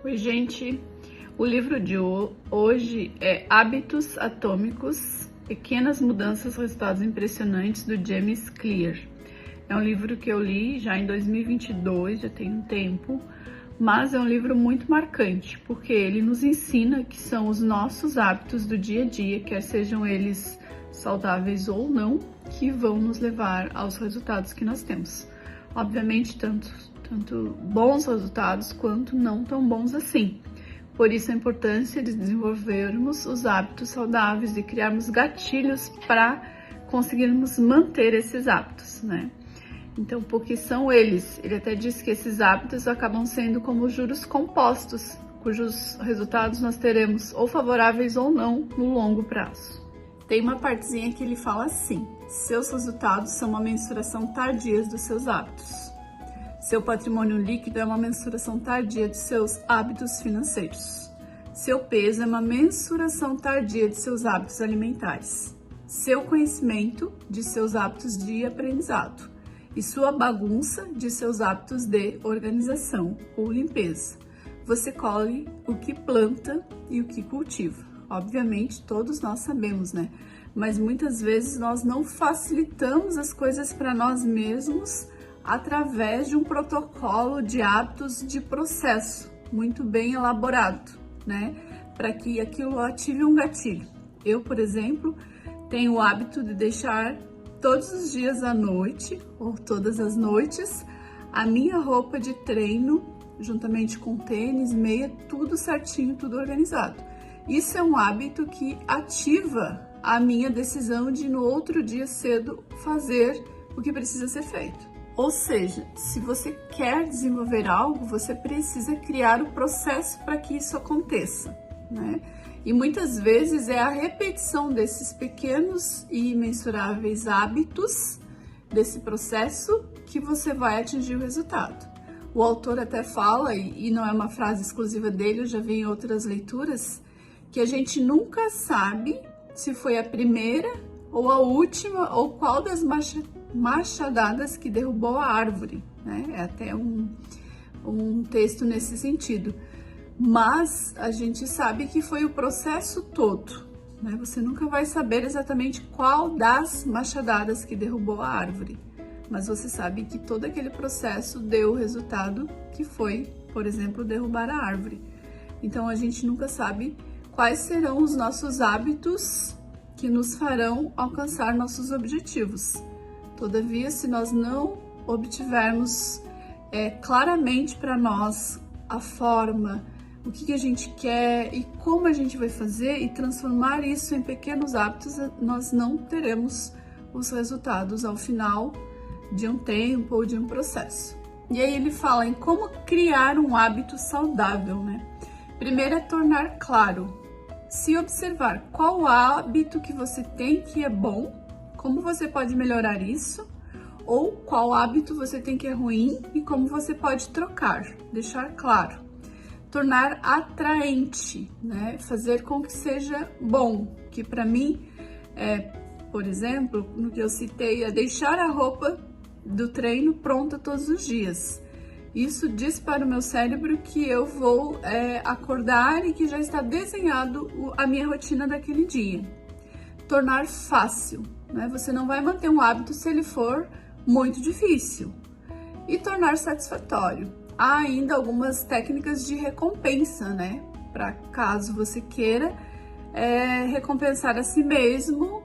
Oi, gente. O livro de hoje é Hábitos Atômicos, Pequenas Mudanças, Resultados Impressionantes, do James Clear. É um livro que eu li já em 2022, já tem um tempo, mas é um livro muito marcante, porque ele nos ensina que são os nossos hábitos do dia a dia, quer sejam eles saudáveis ou não, que vão nos levar aos resultados que nós temos. Obviamente, tanto bons resultados quanto não tão bons assim. Por isso a importância de desenvolvermos os hábitos saudáveis e criarmos gatilhos para conseguirmos manter esses hábitos, né? Então, porque são eles? Ele até diz que esses hábitos acabam sendo como juros compostos, cujos resultados nós teremos ou favoráveis ou não no longo prazo. Tem uma partezinha que ele fala assim: seus resultados são uma mensuração tardia dos seus hábitos. Seu patrimônio líquido é uma mensuração tardia de seus hábitos financeiros. Seu peso é uma mensuração tardia de seus hábitos alimentares. Seu conhecimento de seus hábitos de aprendizado. E sua bagunça de seus hábitos de organização ou limpeza. Você colhe o que planta e o que cultiva. Obviamente, todos nós sabemos, né? Mas muitas vezes nós não facilitamos as coisas para nós mesmos através de um protocolo de hábitos de processo muito bem elaborado, né? Para que aquilo ative um gatilho. Eu, por exemplo, tenho o hábito de deixar todos os dias à noite, ou todas as noites, a minha roupa de treino, juntamente com tênis, meia, tudo certinho, tudo organizado. Isso é um hábito que ativa a minha decisão de no outro dia cedo fazer o que precisa ser feito. Ou seja, se você quer desenvolver algo, você precisa criar o processo para que isso aconteça, né? E muitas vezes é a repetição desses pequenos e imensuráveis hábitos, desse processo, que você vai atingir o resultado. O autor até fala, e não é uma frase exclusiva dele, eu já vi em outras leituras, que a gente nunca sabe se foi a primeira ou a última, ou qual das machadadas que derrubou a árvore, né? É até um texto nesse sentido. Mas a gente sabe que foi o processo todo, né? Você nunca vai saber exatamente qual das machadadas que derrubou a árvore, mas você sabe que todo aquele processo deu o resultado que foi, por exemplo, derrubar a árvore. Então a gente nunca sabe quais serão os nossos hábitos que nos farão alcançar nossos objetivos. Todavia, se nós não obtivermos claramente para nós a forma, o que a gente quer e como a gente vai fazer e transformar isso em pequenos hábitos, nós não teremos os resultados ao final de um tempo ou de um processo. E aí ele fala em como criar um hábito saudável, né? Primeiro é tornar claro, se observar qual hábito que você tem que é bom, como você pode melhorar isso, ou qual hábito você tem que é ruim e como você pode trocar, deixar claro. Tornar atraente, né? Fazer com que seja bom, que para mim, por exemplo, no que eu citei, é deixar a roupa do treino pronta todos os dias. Isso diz para o meu cérebro que eu vou acordar e que já está desenhado a minha rotina daquele dia. Tornar fácil, né? Você não vai manter um hábito se ele for muito difícil. E tornar satisfatório. Há ainda algumas técnicas de recompensa, né? Para caso você queira recompensar a si mesmo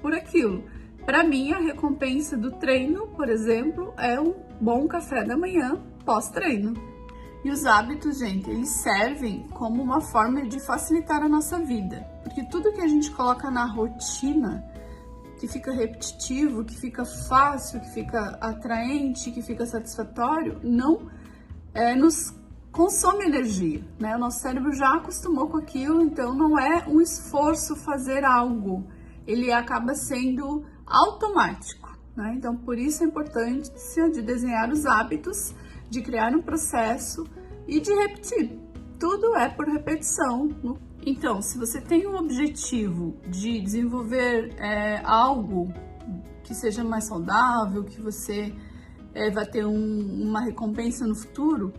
por aquilo. Para mim, a recompensa do treino, por exemplo, é um bom café da manhã pós-treino. E os hábitos, gente, eles servem como uma forma de facilitar a nossa vida. Porque tudo que a gente coloca na rotina, que fica repetitivo, que fica fácil, que fica atraente, que fica satisfatório, não nos consome energia, né? O nosso cérebro já acostumou com aquilo, então não é um esforço fazer algo, ele acaba sendo automático, né? Então, por isso a importância de desenhar os hábitos, de criar um processo e de repetir. Tudo é por repetição. Então, se você tem um objetivo de desenvolver algo que seja mais saudável, que você vai ter uma recompensa no futuro,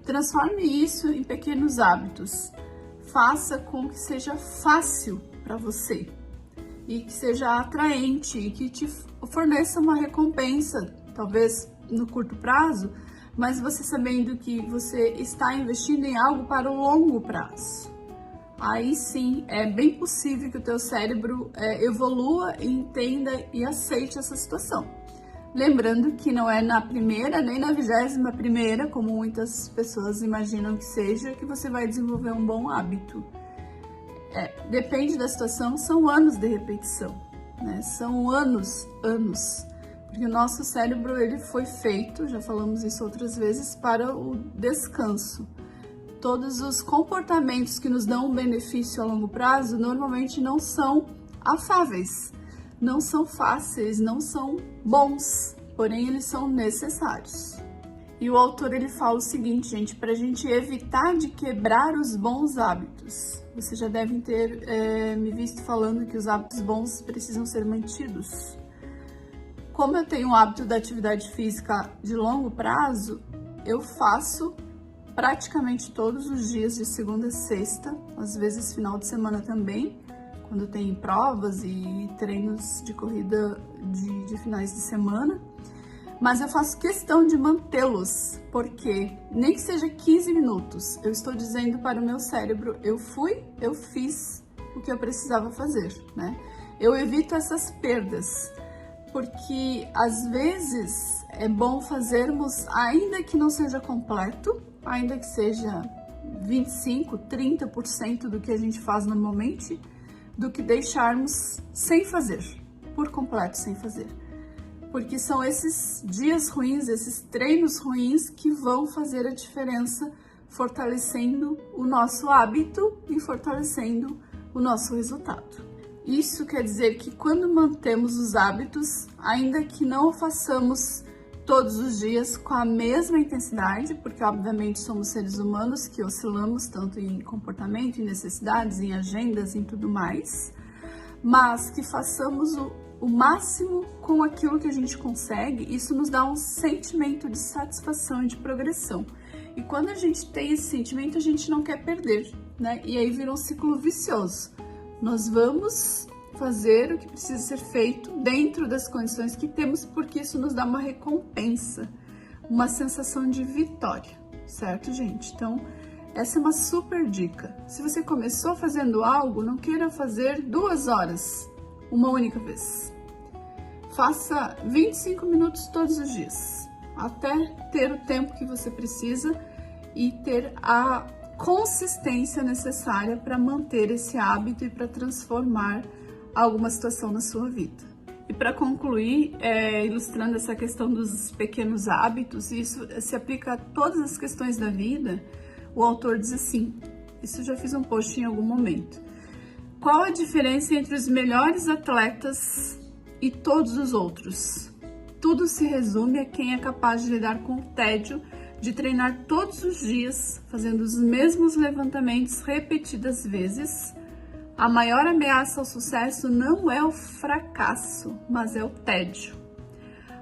Transforme isso em pequenos hábitos. Faça com que seja fácil para você e que seja atraente e que te forneça uma recompensa, talvez no curto prazo, mas você sabendo que você está investindo em algo para o longo prazo. Aí sim, é bem possível que o teu cérebro evolua, entenda e aceite essa situação. Lembrando que não é na primeira nem na 21ª, como muitas pessoas imaginam que seja, que você vai desenvolver um bom hábito. Depende da situação, são anos de repetição, né? São anos, porque o nosso cérebro ele foi feito, já falamos isso outras vezes, para o descanso. Todos os comportamentos que nos dão um benefício a longo prazo normalmente não são afáveis, não são fáceis, não são bons, porém eles são necessários. E o autor ele fala o seguinte, gente, para a gente evitar de quebrar os bons hábitos. Vocês já devem ter me visto falando que os hábitos bons precisam ser mantidos. Como eu tenho o hábito da atividade física de longo prazo, eu faço praticamente todos os dias de segunda a sexta, às vezes final de semana também, quando tem provas e treinos de corrida de finais de semana. Mas eu faço questão de mantê-los, porque nem que seja 15 minutos, eu estou dizendo para o meu cérebro, eu fiz o que eu precisava fazer, né? Eu evito essas perdas, porque às vezes é bom fazermos, ainda que não seja completo, ainda que seja 25, 30% do que a gente faz normalmente, do que deixarmos sem fazer, por completo sem fazer. Porque são esses dias ruins, esses treinos ruins que vão fazer a diferença, fortalecendo o nosso hábito e fortalecendo o nosso resultado. Isso quer dizer que quando mantemos os hábitos, ainda que não o façamos todos os dias com a mesma intensidade, porque obviamente somos seres humanos que oscilamos tanto em comportamento, em necessidades, em agendas, em tudo mais, mas que façamos o máximo com aquilo que a gente consegue, isso nos dá um sentimento de satisfação e de progressão. E quando a gente tem esse sentimento, a gente não quer perder, né? E aí vira um ciclo vicioso. Nós vamos fazer o que precisa ser feito dentro das condições que temos, porque isso nos dá uma recompensa, uma sensação de vitória, certo, gente? Então, essa é uma super dica. Se você começou fazendo algo, não queira fazer 2 horas, uma única vez. Faça 25 minutos todos os dias, até ter o tempo que você precisa e ter a consistência necessária para manter esse hábito e para transformar alguma situação na sua vida. E para concluir, ilustrando essa questão dos pequenos hábitos, isso se aplica a todas as questões da vida, o autor diz assim, isso eu já fiz um post em algum momento, qual a diferença entre os melhores atletas e todos os outros? Tudo se resume a quem é capaz de lidar com o tédio de treinar todos os dias, fazendo os mesmos levantamentos repetidas vezes. A maior ameaça ao sucesso não é o fracasso, mas é o tédio.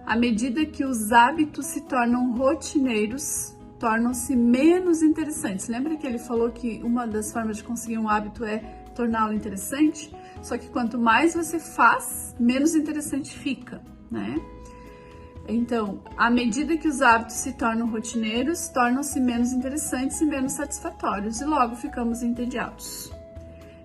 À medida que os hábitos se tornam rotineiros, tornam-se menos interessantes. Lembra que ele falou que uma das formas de conseguir um hábito é torná-lo interessante? Só que quanto mais você faz, menos interessante fica, né? Então, à medida que os hábitos se tornam rotineiros, tornam-se menos interessantes e menos satisfatórios, e logo ficamos entediados.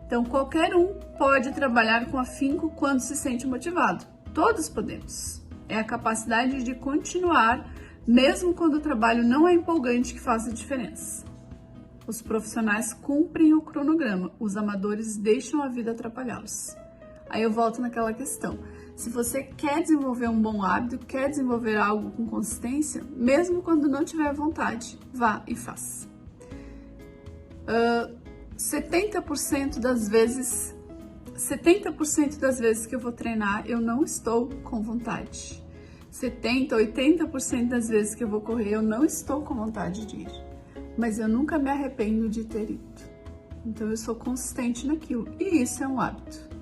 Então, qualquer um pode trabalhar com afinco quando se sente motivado. Todos podemos. É a capacidade de continuar, mesmo quando o trabalho não é empolgante, que faz a diferença. Os profissionais cumprem o cronograma, os amadores deixam a vida atrapalhá-los. Aí eu volto naquela questão. Se você quer desenvolver um bom hábito, quer desenvolver algo com consistência, mesmo quando não tiver vontade, vá e faça. 70% das vezes que eu vou treinar, eu não estou com vontade. 70%, 80% das vezes que eu vou correr, eu não estou com vontade de ir. Mas eu nunca me arrependo de ter ido. Então eu sou consistente naquilo. E isso é um hábito.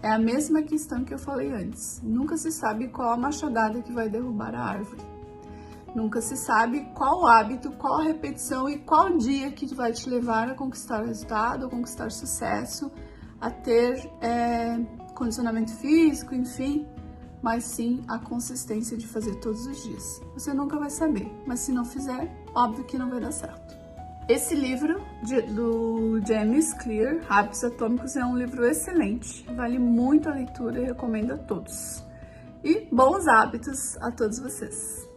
É a mesma questão que eu falei antes. Nunca se sabe qual a machadada que vai derrubar a árvore. Nunca se sabe qual hábito, qual repetição e qual dia que vai te levar a conquistar resultado, a conquistar sucesso, a ter condicionamento físico, enfim, mas sim a consistência de fazer todos os dias. Você nunca vai saber, mas se não fizer, óbvio que não vai dar certo. Esse livro do James Clear, Hábitos Atômicos, é um livro excelente, vale muito a leitura e recomendo a todos. E bons hábitos a todos vocês!